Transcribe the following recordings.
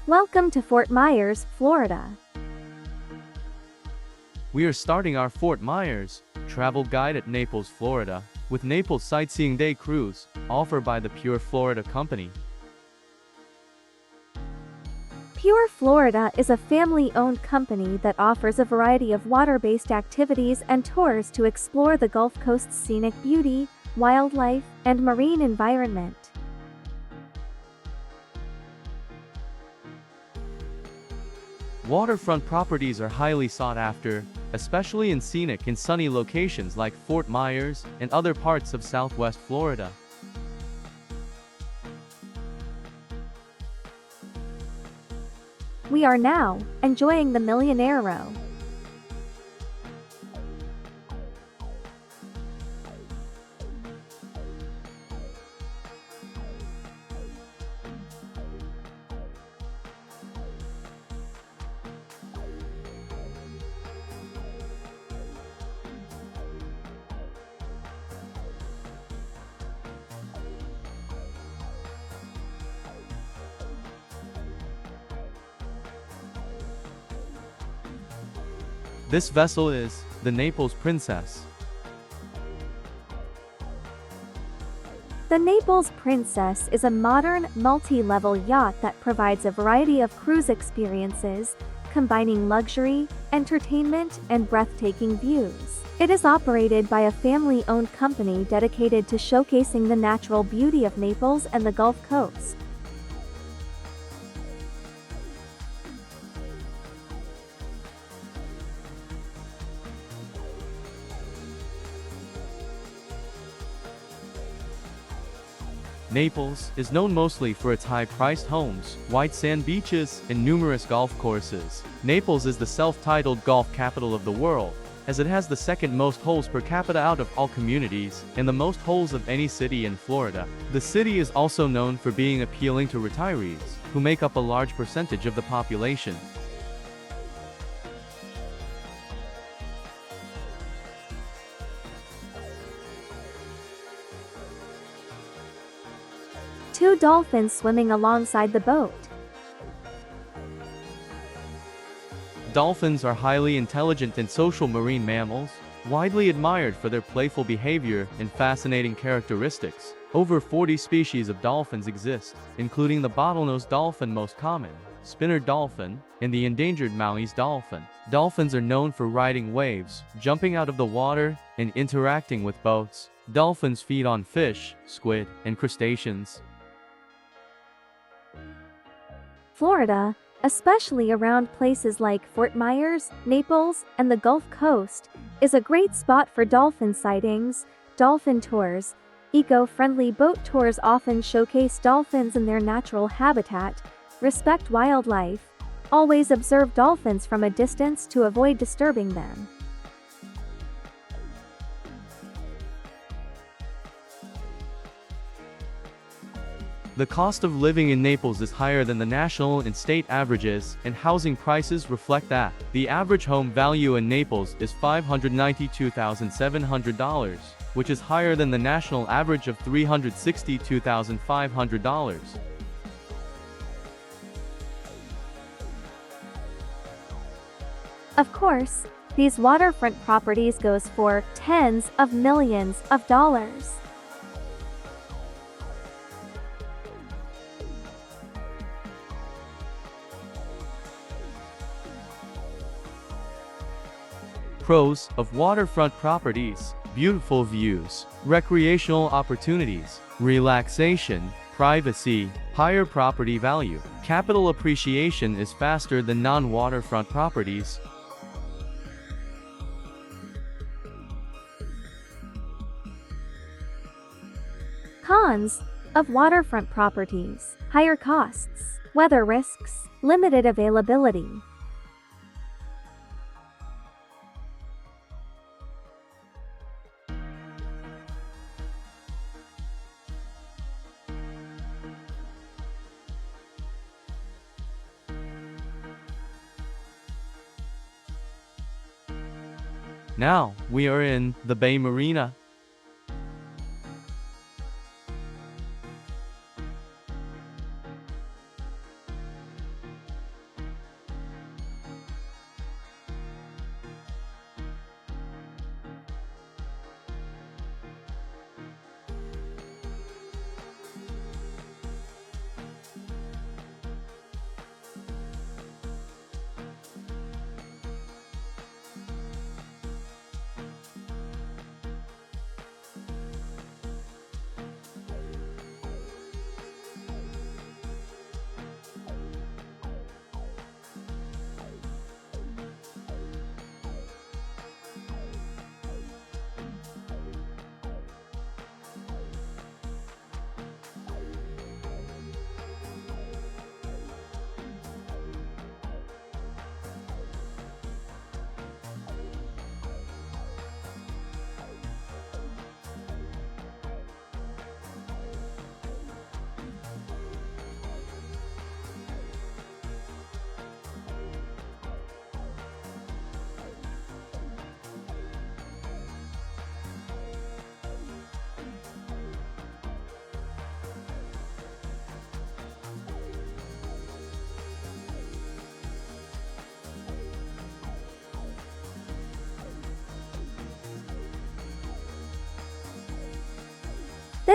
Welcome to Fort Myers, Florida. We are starting our Fort Myers travel guide at Naples, Florida, with Naples Sightseeing Day Cruise, offered by the Pure Florida Company. Pure Florida is a family-owned company that offers a variety of water-based activities and tours to explore the Gulf Coast's scenic beauty, wildlife, and marine environment. Waterfront properties are highly sought after, especially in scenic and sunny locations like Fort Myers and other parts of Southwest Florida. We are now enjoying the Millionaire Row. This vessel is the Naples Princess. The Naples Princess is a modern, multi-level yacht that provides a variety of cruise experiences, combining luxury, entertainment, and breathtaking views. It is operated by a family-owned company dedicated to showcasing the natural beauty of Naples and the Gulf Coast. Naples is known mostly for its high-priced homes, white sand beaches, and numerous golf courses. Naples is the self-titled golf capital of the world, as it has the second most holes per capita out of all communities, and the most holes of any city in Florida. The city is also known for being appealing to retirees, who make up a large percentage of the population. Two dolphins swimming alongside the boat. Dolphins are highly intelligent and social marine mammals, widely admired for their playful behavior and fascinating characteristics. Over 40 species of dolphins exist, including the bottlenose dolphin most common, spinner dolphin, and the endangered Maui's dolphin. Dolphins are known for riding waves, jumping out of the water, and interacting with boats. Dolphins feed on fish, squid, and crustaceans. Florida, especially around places like Fort Myers, Naples, and the Gulf Coast, is a great spot for dolphin sightings, dolphin tours. Eco-friendly boat tours often showcase dolphins in their natural habitat, respect wildlife, always observe dolphins from a distance to avoid disturbing them. The cost of living in Naples is higher than the national and state averages, and housing prices reflect that. The average home value in Naples is $592,700, which is higher than the national average of $362,500. Of course, these waterfront properties goes for tens of millions of dollars. Pros of waterfront properties: beautiful views, recreational opportunities, relaxation, privacy, higher property value. Capital appreciation is faster than non-waterfront properties. Cons of waterfront properties: higher costs, weather risks, limited availability. Now, we are in the Bay Marina.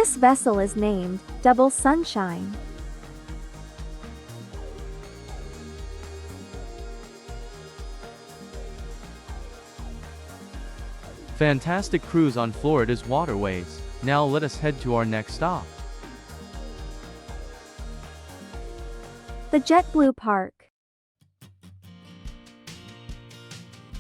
This vessel is named Double Sunshine. Fantastic cruise on Florida's waterways. Now let us head to our next stop. The JetBlue Park.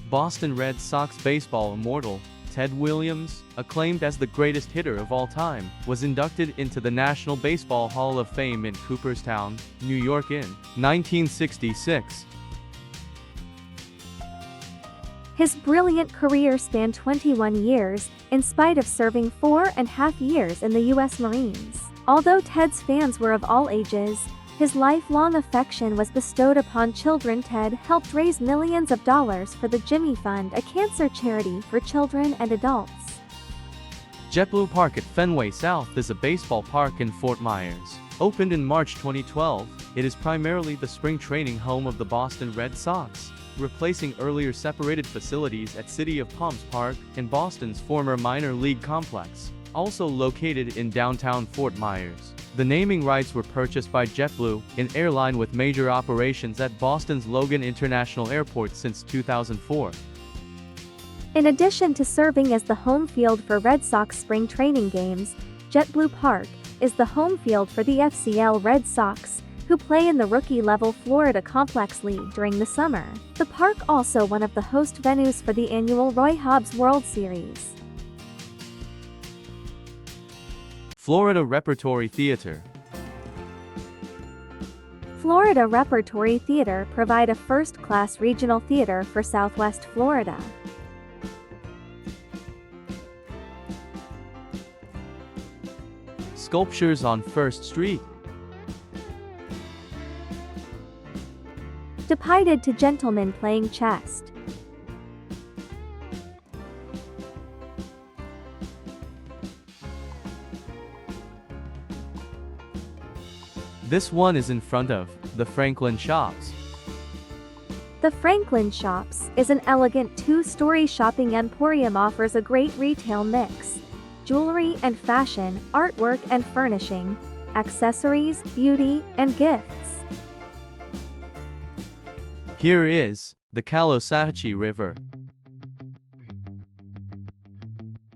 Boston Red Sox baseball immortal, Ted Williams, acclaimed as the greatest hitter of all time, was inducted into the National Baseball Hall of Fame in Cooperstown, New York in 1966. His brilliant career spanned 21 years, in spite of serving 4.5 years in the U.S. Marines. Although Ted's fans were of all ages, his lifelong affection was bestowed upon children. Ted helped raise millions of dollars for the Jimmy Fund, a cancer charity for children and adults. JetBlue Park at Fenway South is a baseball park in Fort Myers. Opened in March 2012, it is primarily the spring training home of the Boston Red Sox, replacing earlier separated facilities at City of Palms Park and Boston's former minor league complex, also located in downtown Fort Myers. The naming rights were purchased by JetBlue, an airline with major operations at Boston's Logan International Airport since 2004. In addition to serving as the home field for Red Sox spring training games, JetBlue Park is the home field for the FCL Red Sox, who play in the rookie-level Florida Complex League during the summer. The park also one of the host venues for the annual Roy Hobbs World Series. Florida Repertory Theater. Florida Repertory Theater provide a first-class regional theater for Southwest Florida. Sculptures on First Street. Depicted to gentlemen playing chess. This one is in front of the Franklin Shops. The Franklin Shops is an elegant two-story shopping emporium, offers a great retail mix: jewelry and fashion, artwork and furnishing, accessories, beauty, and gifts. Here is the Caloosahatchee River.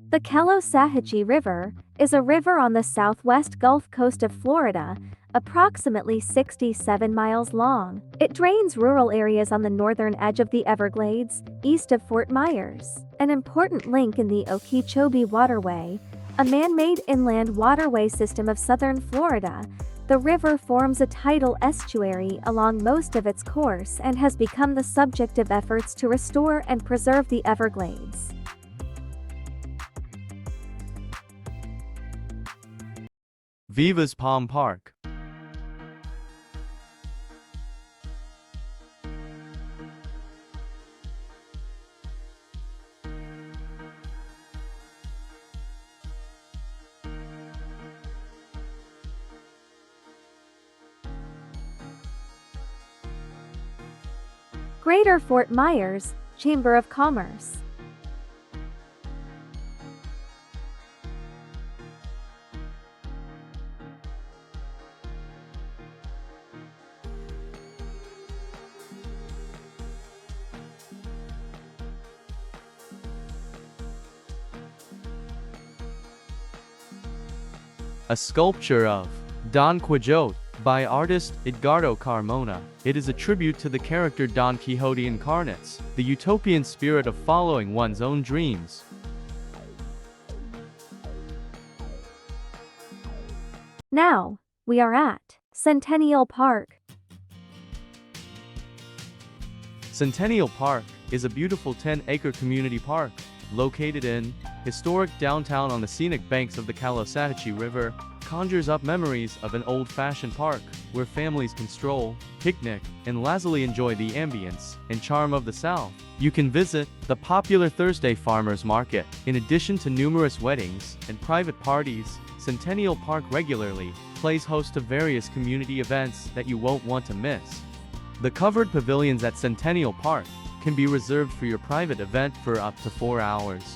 The Caloosahatchee River is a river on the southwest Gulf Coast of Florida, approximately 67 miles long. It drains rural areas on the northern edge of the Everglades, east of Fort Myers. An important link in the Okeechobee Waterway, a man-made inland waterway system of southern Florida, the river forms a tidal estuary along most of its course and has become the subject of efforts to restore and preserve the Everglades. Viva's Palm Park. Greater Fort Myers, Chamber of Commerce. A sculpture of Don Quixote by artist Edgardo Carmona. It is a tribute to the character Don Quixote incarnates the utopian spirit of following one's own dreams. Now, we are at Centennial Park. Centennial Park is a beautiful 10-acre community park located in historic downtown on the scenic banks of the Caloosahatchee River. Conjures up memories of an old-fashioned park where families can stroll, picnic, and lazily enjoy the ambience and charm of the South. You can visit the popular Thursday Farmers Market. In addition to numerous weddings and private parties, Centennial Park regularly plays host to various community events that you won't want to miss. The covered pavilions at Centennial Park can be reserved for your private event for up to 4 hours.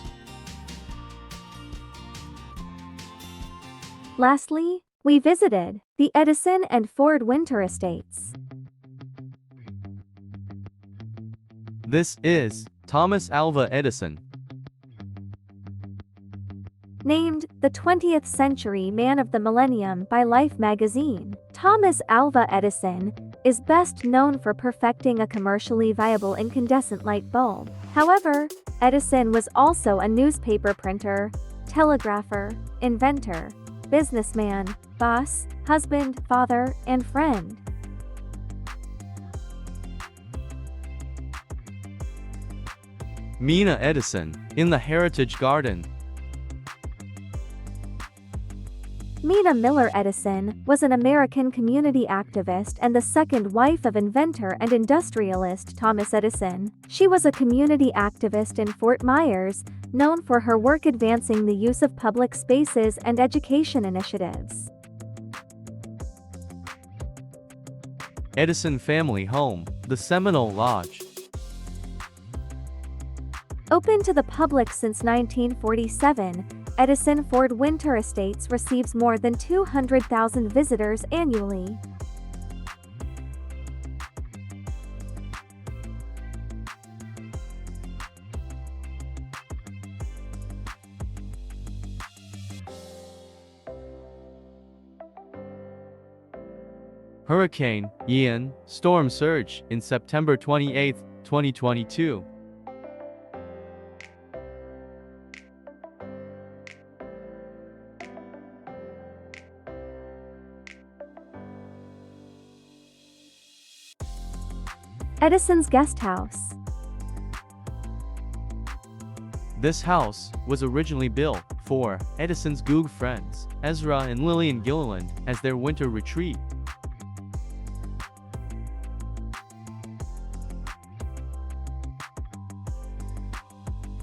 Lastly, we visited the Edison and Ford Winter Estates. This is Thomas Alva Edison. Named the 20th Century Man of the Millennium by Life magazine, Thomas Alva Edison is best known for perfecting a commercially viable incandescent light bulb. However, Edison was also a newspaper printer, telegrapher, inventor, businessman, boss, husband, father, and friend. Mina Edison, in the Heritage Garden. Mina Miller Edison was an American community activist and the second wife of inventor and industrialist Thomas Edison. She was a community activist in Fort Myers, known for her work advancing the use of public spaces and education initiatives. Edison Family Home, the Seminole Lodge. Open to the public since 1947, Edison Ford Winter Estates receives more than 200,000 visitors annually. Hurricane Ian storm surge in September 28, 2022. Edison's guest house. This house was originally built for Edison's Goog friends, Ezra and Lillian Gilliland, as their winter retreat.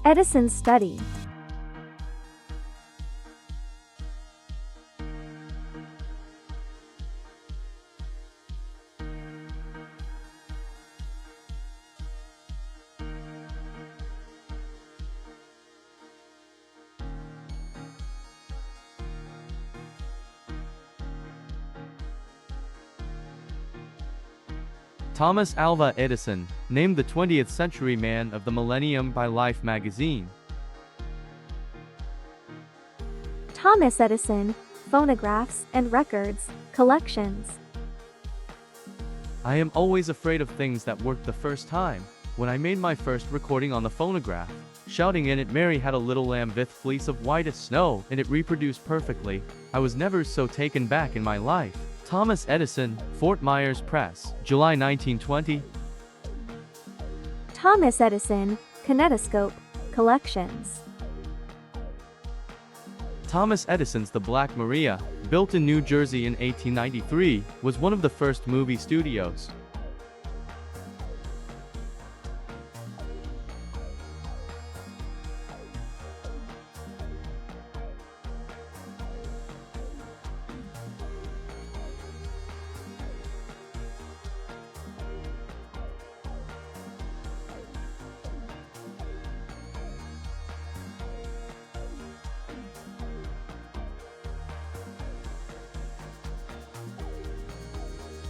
Edison's study. Thomas Alva Edison, named the 20th Century Man of the Millennium by Life magazine. Thomas Edison, phonographs and records, collections. I am always afraid of things that work the first time. When I made my first recording on the phonograph, shouting in it, Mary had a little lamb with fleece of white as snow, and it reproduced perfectly, I was never so taken back in my life. Thomas Edison, Fort Myers Press, July 1920. Thomas Edison, kinetoscope, collections. Thomas Edison's The Black Maria, built in New Jersey in 1893, was one of the first movie studios.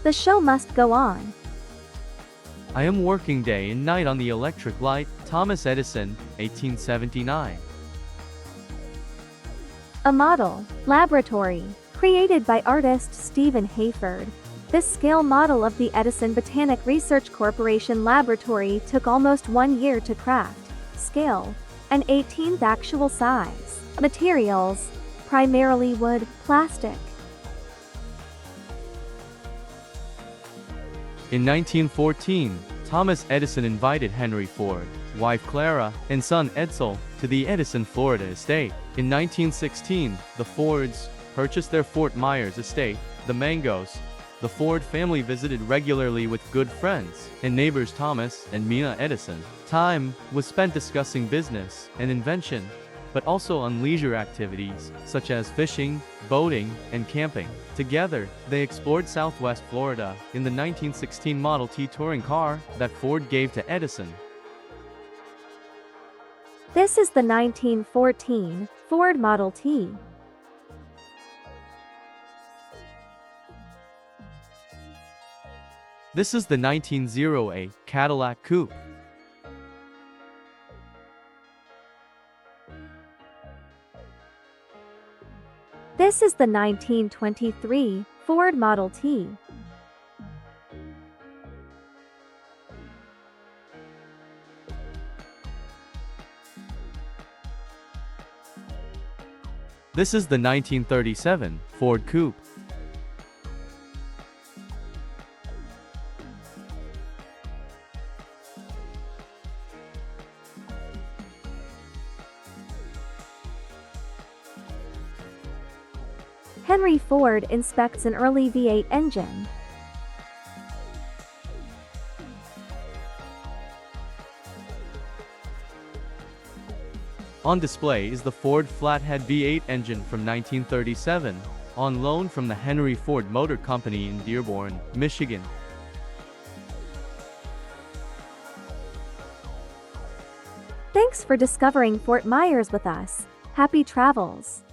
The show must go on. I am working day and night on the electric light, Thomas Edison, 1879. A model, laboratory, created by artist Stephen Hayford. This scale model of the Edison Botanic Research Corporation laboratory took almost 1 year to craft. Scale, an 18th actual size. Materials, primarily wood, plastic. In 1914, Thomas Edison invited Henry Ford, wife Clara, and son Edsel to the Edison, Florida estate. In 1916, the Fords purchased their Fort Myers estate, the Mangos. The Ford family visited regularly with good friends and neighbors Thomas and Mina Edison. Time was spent discussing business and invention, but also on leisure activities such as fishing, boating, and camping. Together, they explored Southwest Florida in the 1916 Model T touring car that Ford gave to Edison. This is the 1914 Ford Model T. This is the 1908 Cadillac Coupe. This is the 1923 Ford Model T. This is the 1937 Ford Coupe. Henry Ford inspects an early V8 engine. On display is the Ford Flathead V8 engine from 1937, on loan from the Henry Ford Motor Company in Dearborn, Michigan. Thanks for discovering Fort Myers with us. Happy travels!